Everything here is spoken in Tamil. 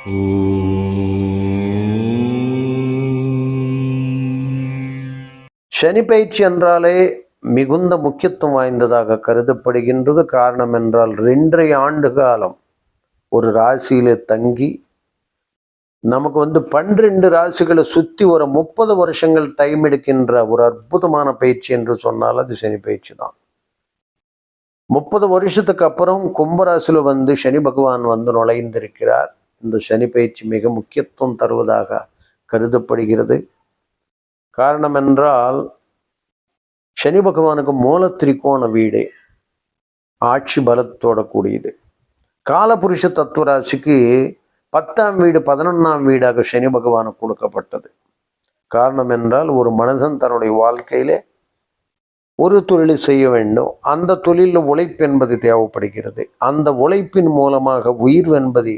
சனி பயிற்சி என்றாலே மிகுந்த முக்கியத்துவம் வாய்ந்ததாக கருதப்படுகின்றது. காரணம் என்றால் 2.5 ஆண்டு காலம் ஒரு ராசியில தங்கி நமக்கு 12 ராசிகளை சுற்றி ஒரு 30 வருஷங்கள் டைம் எடுக்கின்ற ஒரு அற்புதமான பயிற்சி என்று சொன்னால் அது சனி பயிற்சி தான். 30 வருஷத்துக்கு அப்புறம் கும்பராசியில் சனி பகவான் நுழைந்திருக்கிறார். இந்த சனி பயிற்சி மிக முக்கியத்துவம் தருவதாக கருதப்படுகிறது. காரணம் என்றால் சனி பகவானுக்கு மூல திரிகோண வீடு ஆட்சி பலத்தோட கூடியது. காலபுருஷ தத்துவ ராசிக்கு 10ஆம் வீடு 11ஆம் வீடாக சனி பகவானுக்கு கொடுக்கப்பட்டது. காரணம் என்றால் ஒரு மனிதன் தன்னுடைய வாழ்க்கையிலே ஒரு தொழிலை செய்ய வேண்டும். அந்த தொழிலில் உழைப்பு என்பது தேவைப்படுகிறது. அந்த உழைப்பின் மூலமாக உயிர் என்பது